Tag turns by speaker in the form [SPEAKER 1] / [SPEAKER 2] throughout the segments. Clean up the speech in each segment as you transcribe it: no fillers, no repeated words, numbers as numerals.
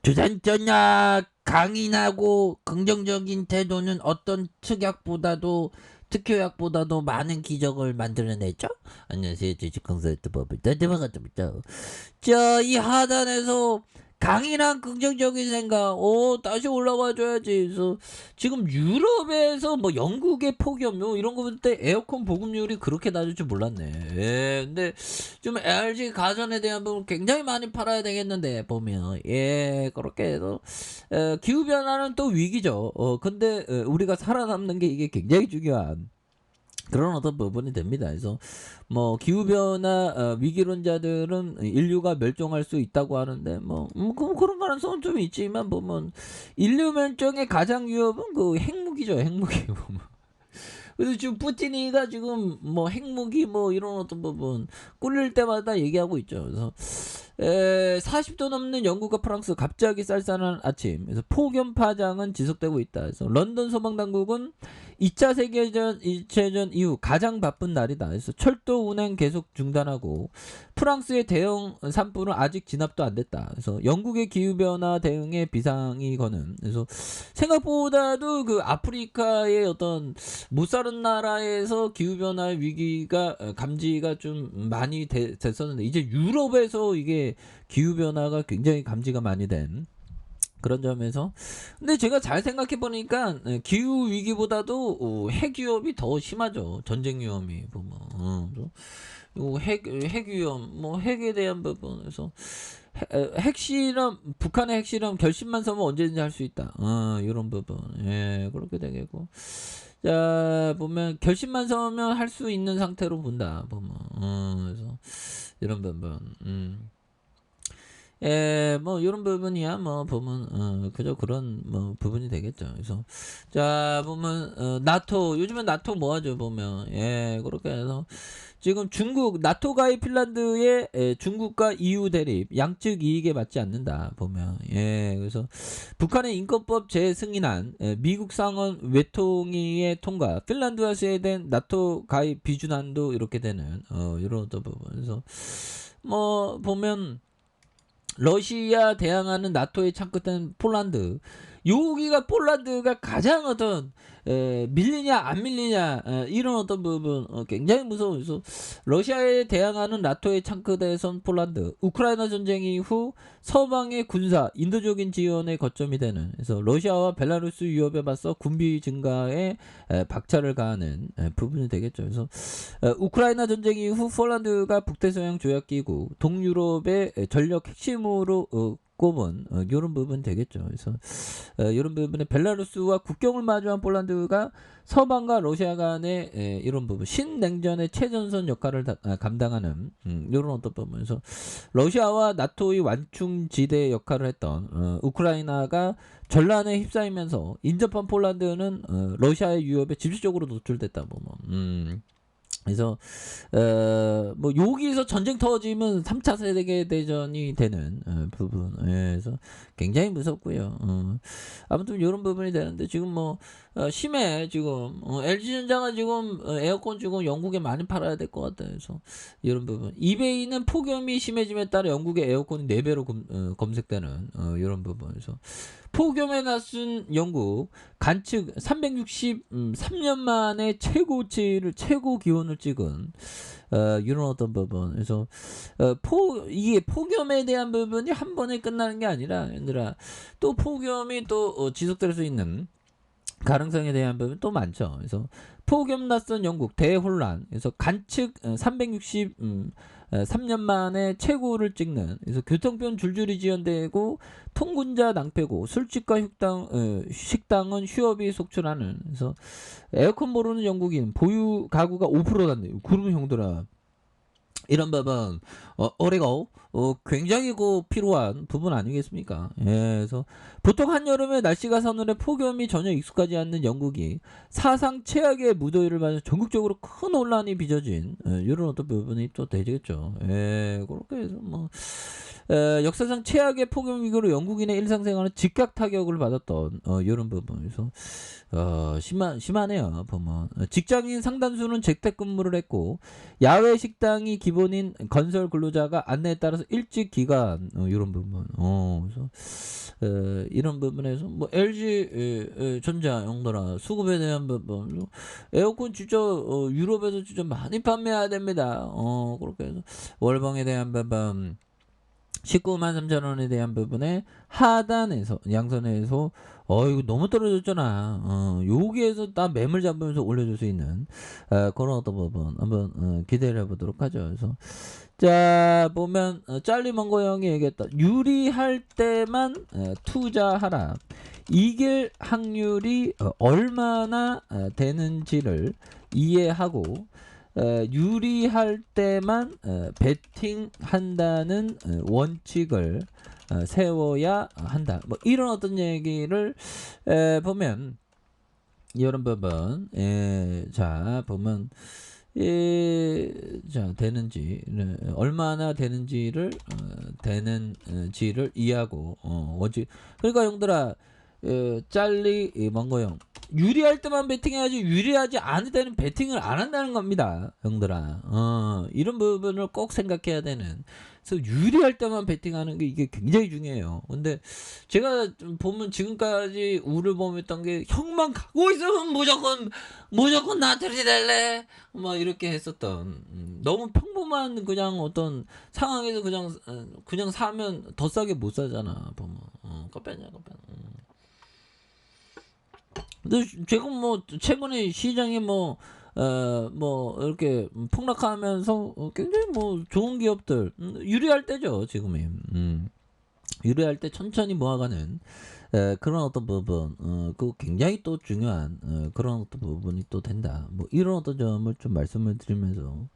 [SPEAKER 1] 주전전야 강인하고 긍정적인 태도는 어떤 특효약보다도 많은 기적을 만들어내죠. 안녕하세요. 주식consult법을 따뜻하겠습니다. 자, 이 하단에서 강인한 긍정적인 생각, 다시 올라와 줘야지. 그래서 지금 유럽에서 뭐 영국의 폭염, 이런 거 볼 때 에어컨 보급률이 그렇게 낮을 줄 몰랐네. 예, 근데 좀 LG 가전에 대한 부분 굉장히 많이 팔아야 되겠는데, 보면. 예, 그렇게 해서, 기후변화는 또 위기죠. 근데, 우리가 살아남는 게 이게 굉장히 중요한. 그런 어떤 부분이 됩니다. 그래서 뭐 기후변화 위기론자들은 인류가 멸종할 수 있다고 하는데 그런 가능성은 좀 있지만 보면 인류 멸종의 가장 위협은 그 핵무기죠. 핵무기 보면. 그래서 지금 푸틴이가 지금 뭐 핵무기 뭐 이런 어떤 부분 꿀릴 때마다 얘기하고 있죠. 그래서 40도 넘는 영국과 프랑스 갑자기 쌀쌀한 아침. 그래서 폭염 파장은 지속되고 있다. 그래서 런던 소방당국은 2차 세계대전 이후 가장 바쁜 날이다. 그래서 철도 운행 계속 중단하고 프랑스의 대형 산불은 아직 진압도 안 됐다. 그래서 영국의 기후변화 대응에 비상이 거는. 그래서 생각보다도 그 아프리카의 어떤 못 사는 나라에서 기후변화 위기가 감지가 좀 많이 됐었는데 이제 유럽에서 이게 기후변화가 굉장히 감지가 많이 된 그런 점에서 근데 제가 잘 생각해 보니까 기후 위기보다도 핵 위협이 더 심하죠. 전쟁 위험이 보면 핵 위험 뭐 핵에 대한 부분에서 핵실험 북한의 핵실험 결심만 서면 언제든지 할 수 있다. 이런 부분 예 그렇게 되겠고 자 보면 결심만 서면 할 수 있는 상태로 본다 보면 그래서 이런 부분 예, 뭐 이런 부분이야 뭐 보면 그저 그런 뭐 부분이 되겠죠. 그래서 자 보면 나토 요즘엔 나토 뭐하죠 보면 예 그렇게 해서 지금 중국 나토 가입 핀란드의 중국과 EU 대립 양측 이익에 맞지 않는다 보면 예 그래서 북한의 인권법 재승인안 미국 상원 외통위의 통과 핀란드와 스웨덴 나토 가입 비준안도 이렇게 되는 이런 어떤 부분 그래서 뭐 보면 러시아 대항하는 나토의 창끝은 폴란드. 여기가 폴란드가 가장 어떤 밀리냐 안 밀리냐 이런 어떤 부분 굉장히 무서워. 그래서 러시아에 대항하는 나토의 창끝에선 폴란드. 우크라이나 전쟁 이후 서방의 군사 인도적인 지원의 거점이 되는. 그래서 러시아와 벨라루스 위협에 맞서 군비 증가에 박차를 가하는 부분이 되겠죠. 그래서 우크라이나 전쟁 이후 폴란드가 북대서양 조약기구 동유럽의 전력 핵심으로 꼽은 이런 부분 되겠죠. 그래서 이런 부분에 벨라루스와 국경을 마주한 폴란드가 서방과 러시아 간의 이런 부분 신냉전의 최전선 역할을 감당하는 이런 어떤 부분에서 러시아와 나토의 완충지대 역할을 했던 우크라이나가 전란에 휩싸이면서 인접한 폴란드는 러시아의 위협에 집중적으로 노출됐다 보면 그래서 뭐 여기서 전쟁 터지면 3차 세계 대전이 되는 부분. 그래서 굉장히 무섭고요. 아무튼 이런 부분이 되는데 지금 뭐 심해 지금 LG전자가 지금 에어컨 지금 영국에 많이 팔아야 될 것 같아요. 그래서 이런 부분. 이베이는 폭염이 심해짐에 따라 영국의 에어컨이 4배로 검색되는 이런 부분. 그래서 폭염에 나선 영국 관측 363년 만에 최고 기온을 찍은 이런 어떤 부분. 그래서 이게 폭염에 대한 부분이 한 번에 끝나는 게 아니라 얘들아 또 폭염이 또 지속될 수 있는 가능성에 대한 부분 또 많죠. 그래서 폭염 낯선 영국 대혼란. 그래서 관측 363년 만에 최고를 찍는. 그래서 교통편 줄줄이 지연되고 통근자 낭패고 술집과 식당은 휴업이 속출하는. 그래서 에어컨 모르는 영국인 보유 가구가 5%다. 그러면 형들아 이런 부분 어레고 굉장히 필요한 부분 아니겠습니까? 예, 그래서 보통 한여름에 날씨가 서늘해 폭염이 전혀 익숙하지 않는 영국이 사상 최악의 무더위를 맞아 전국적으로 큰 혼란이 빚어진 이런 어떤 부분이 또 되겠죠. 예, 그렇게 해서 뭐 역사상 최악의 폭염 위기로 영국인의 일상생활은 직격 타격을 받았던 요런 부분에서 심하네요 보면. 직장인 상당수는 재택근무를 했고 야외 식당이 기본인 건설 근로자가 안내에 따라서 일찍 귀가한 요런 부분. 그래서 이런 부분에서 뭐 LG 전자 용도라 수급에 대한 부분 에어컨 진짜 유럽에서 진짜 많이 판매해야 됩니다. 그렇게 해서 월봉에 대한 부분 19만 3천 원에 대한 부분에 하단에서 양선에서 이거 너무 떨어졌잖아. 여기에서 딱 매물 잡으면서 올려줄 수 있는 그런 어떤 부분 한번 기대를 해보도록 하죠. 그래서 자 보면 짤리먼거 형이 얘기했다. 유리할 때만 투자하라. 이길 확률이 얼마나 되는지를 이해하고 유리할 때만 베팅한다는 원칙을 세워야 한다. 뭐 이런 어떤 얘기를 보면 이런 부분 자 보면 자 되는지 얼마나 되는지를 되는지를 이해하고 원칙. 그러니까 형들아 짤리 먼거형 유리할 때만 베팅해야지 유리하지 않을 때는 베팅을 안 한다는 겁니다 형들아. 이런 부분을 꼭 생각해야 되는. 그래서 유리할 때만 베팅하는 게 이게 굉장히 중요해요. 근데 제가 보면 지금까지 우를 범했던 게 형만 가고 있으면 무조건 나트리 될래 뭐 이렇게 했었던 너무 평범한 그냥 어떤 상황에서 그냥 사면 더 싸게 못 사잖아 보면. 깜빡이야. 근데 제가 뭐 최근에 시장이 뭐 이렇게 폭락하면서 굉장히 뭐 좋은 기업들 유리할 때죠 지금이. 유리할 때 천천히 모아가는 그런 어떤 부분 그 굉장히 또 중요한 그런 어떤 부분이 또 된다. 뭐 이런 어떤 점을 좀 말씀을 드리면서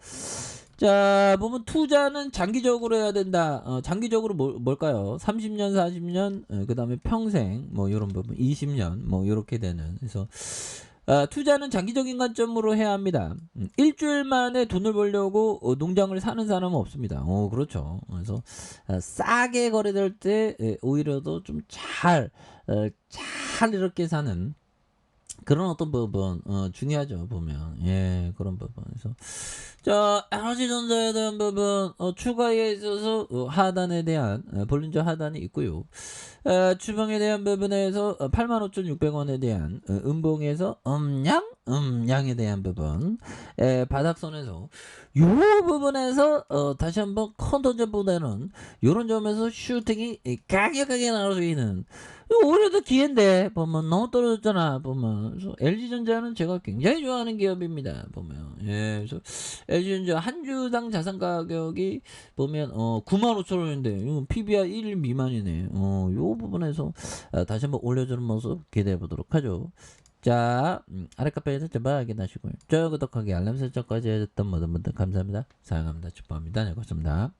[SPEAKER 1] 자 보면 투자는 장기적으로 해야 된다. 장기적으로 뭘까요? 30년 40년 그 다음에 평생 뭐 이런 부분 20년 뭐 이렇게 되는. 그래서 투자는 장기적인 관점으로 해야 합니다. 일주일 만에 돈을 벌려고 농장을 사는 사람은 없습니다. 그렇죠. 그래서 싸게 거래될 때 오히려 더 좀 잘 이렇게 사는 그런 어떤 부분 중요하죠 보면. 그런 부분에서 자 에너지전자에 대한 부분 추가에 있어서 하단에 대한 볼린저 하단이 있고요. 주방에 대한 부분에서 85,600원에 대한 음봉에서 음양에 대한 부분 바닥선에서 요 부분에서 다시 한번 컨터제보다는 요런 점에서 슈팅이 강력하게 나올 수 있는 올해도 기회인데 보면 너무 떨어졌잖아 보면. 그래서 LG전자는 제가 굉장히 좋아하는 기업입니다 보면. 그래서 LG전자 한 주당 자산 가격이 보면 95,000원인데 PBR 1 미만이네. 요 부분에서 다시 한번 올려주는 모습 기대해 보도록 하죠. 자 아래 카페에 설정 확인하시고요. 좋아요 구독하기 알람 설정까지 해줬던 모든 분들 감사합니다. 사랑합니다. 축복합니다. 네 고맙습니다.